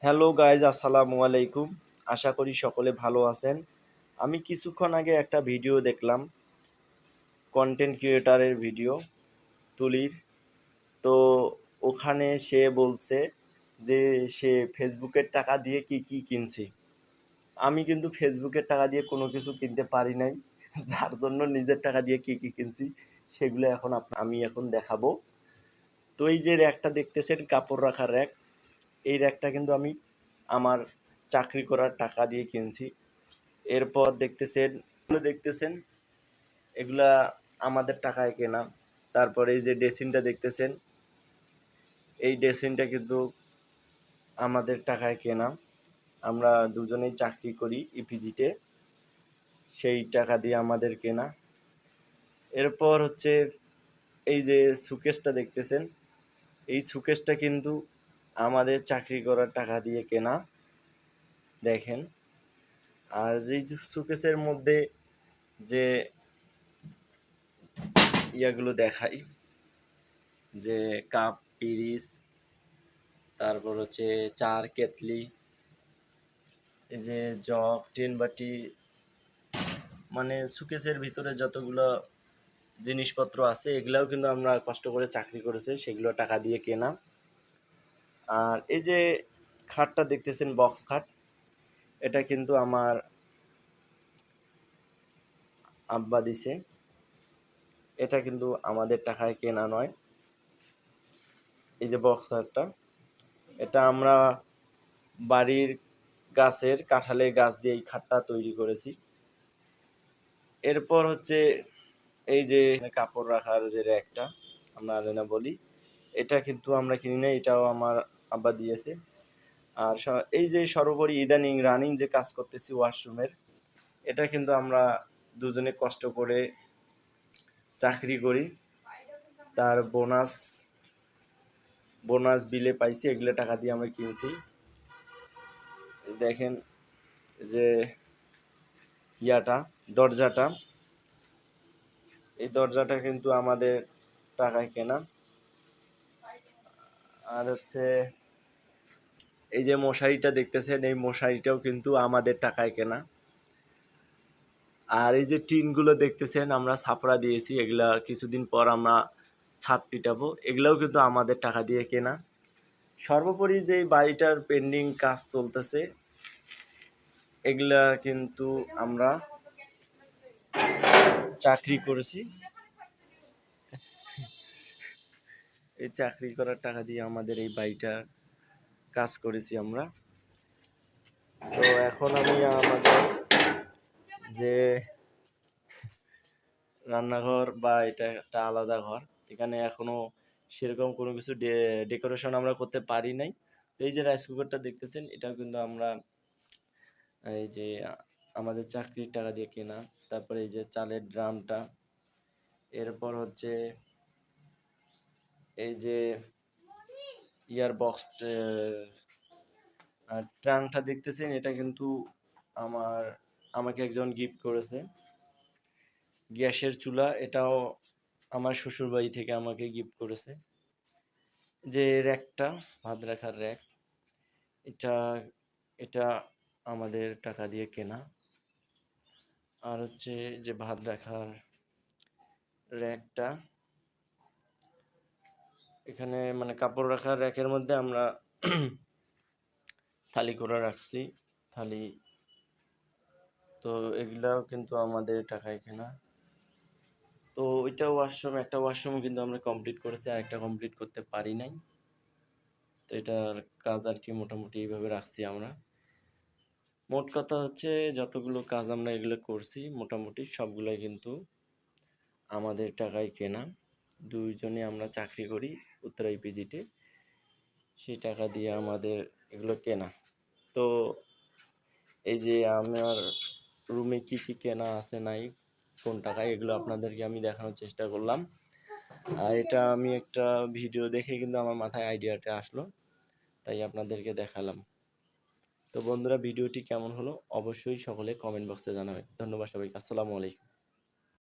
Hello guys, আসসালামু আলাইকুম। আশা করি সকলে ভালো আছেন। আমি কিছুক্ষণ আগে একটা ভিডিও দেখলাম, কন্টেন্ট ক্রিয়েটারের ভিডিও তুলির। তো ওখানে সে বলছে যে সে ফেসবুকের টাকা দিয়ে কি কি কিনছে। আমি কিন্তু ফেসবুকের টাকা দিয়ে কোনো কিছু কিনতে পারি নাই, যার জন্য নিজের টাকা দিয়ে কি কি কিনছি সেগুলো আমি এখন দেখাবো। তো এই যে র্যাকটা দেখতেছেন, কাপড় রাখার র্যাক, এই র্যাকটা কিন্তু আমি আমার চাকরি করার টাকা দিয়ে কিনছি। এরপর দেখতেছেন এগুলা আমাদের টাকায় কেনা। তারপরে এই যে ড্রেসিংটা দেখতেছেন, এই ড্রেসিংটা কিন্তু আমাদের টাকায় কেনা। আমরা দুজনেই চাকরি করি ইপিজিতে, সেই টাকা দিয়ে আমাদের কেনা। এরপর হচ্ছে এই যে সুকেসটা দেখতেছেন, এই সুকেসটা কিন্তু আমাদের চাকরি করার টাকা দিয়ে কেনা, দেখেন। আর এই সুকেসের মধ্যে যে ইয়াগুলো দেখাই, যে কাপ, পিরিচ, তারপর হচ্ছে চার কেতলি, এই যে জগ, টিন বাটি, মানে সুকেসের ভিতরে যতগুলো জিনিসপত্র আছে এগুলাও কিন্তু আমরা কষ্ট করে চাকরি করেছে, সেগুলো টাকা দিয়ে কেনা। আর এই যে খাটটা দেখতেছেন, বক্স খাট, এটা কিন্তু আমার আব্বা দিছে, এটা কিন্তু আমাদের টাকায় কেনা নয়। এই যে বক্স খাটটা, এটা আমরা বাড়ির গাছের কাঁঠালের গাছ দিয়ে এই খাটটা তৈরি করেছি। এরপর হচ্ছে এই যে কাপড় রাখার যে র্যাকটা আমরা আলেনা বলি, এটা কিন্তু আমরা কিনি না, এটাও আমার আব্বা দিয়েছে। আর এই যে সর্বোপরি ইদানিং রানিং যে কাজ করতেছি ওয়াশরুমের, এটা কিন্তু আমরা দুজনে কষ্ট করে চাকরি করি, তার বোনাস বিলে পাইছি, এগুলো টাকা দিয়ে আমরা কিনছি। দেখেন যে দরজাটা, এই দরজাটা কিন্তু আমাদের টাকায় কেনা। আর হচ্ছে এই যে মশারিটা দেখতেছেন, এই মশারিটাও কিন্তু আমাদের টাকায় কেনা। আর এই যে টিনগুলো দেখতেছেন, আমরা ছাপড়া দিয়েছি, এগুলা কিছুদিন পর আমরা ছাদ পিটাবো, এগুলাও কিন্তু আমাদের টাকা দিয়ে কেনা। সর্বোপরি যে বাড়িটার পেন্ডিং কাজ চলতেছে, এগুলা কিন্তু আমরা চাকরি করেছি, এই চাকরি করার টাকা দিয়ে আমাদের এই বাড়িটা কাজ করেছি আমরা। তো এখন আমি আমাদের যে রান্নাঘর বা এটা একটা আলাদা ঘর, এখানে এখনো সেরকম কোনো কিছু ডেকোরেশন আমরা করতে পারি নাই। তো এই যে রাইস কুকারটা দেখতেছেন, এটাও কিন্তু আমরা এই যে আমাদের চাকরির টাকা দিয়ে কেনা। তারপরে এই যে চালের ড্রামটা, এরপর হচ্ছে এই যে ইয়ার বক্স ট্রাঙ্কটা দেখতেছেন, এটা কিন্তু আমাকে একজন গিফট করেছে। গ্যাসের চুলা, এটাও আমার শ্বশুর বাড়ি থেকে আমাকে গিফট করেছে। যে র্যাকটা, ভাত রাখার র্যাক, এটা এটা আমাদের টাকা দিয়ে কেনা। আর হচ্ছে যে ভাত রাখার র্যাকটা, এখানে মানে কাপড় রাখার র্যাকের মধ্যে আমরা থালি করে রাখছি, থালি। তো এগুলাও কিন্তু আমাদের টাকায় কেনা। তো একটা ওয়াশরুম কিন্তু আমরা কমপ্লিট করেছি, আর একটা কমপ্লিট করতে পারি নাই। তো এটার কাজ আর কি মোটামুটি এইভাবে রাখছি আমরা। মোট কথা হচ্ছে যতগুলো কাজ আমরা এগুলো করছি মোটামুটি সবগুলোই কিন্তু আমাদের টাকায় কেনা। দুইজনে আমরা চাকরি করি উত্তরা ইপিজিতে, সেই টাকা দিয়ে আমাদের এগুলো কেনা। তো এই যে আমার রুমে কি কি কেনা আছে নাই, কোন টাকায়, এগুলো আপনাদেরকে আমি দেখানোর চেষ্টা করলাম। আর এটা আমি একটা ভিডিও দেখে কিন্তু আমার মাথায় আইডিয়াটা আসলো, তাই আপনাদেরকে দেখালাম। তো বন্ধুরা, ভিডিওটি কেমন হলো অবশ্যই সকলে কমেন্ট বক্সে জানাবেন। ধন্যবাদ সবাইকে, আসসালামু আলাইকুম।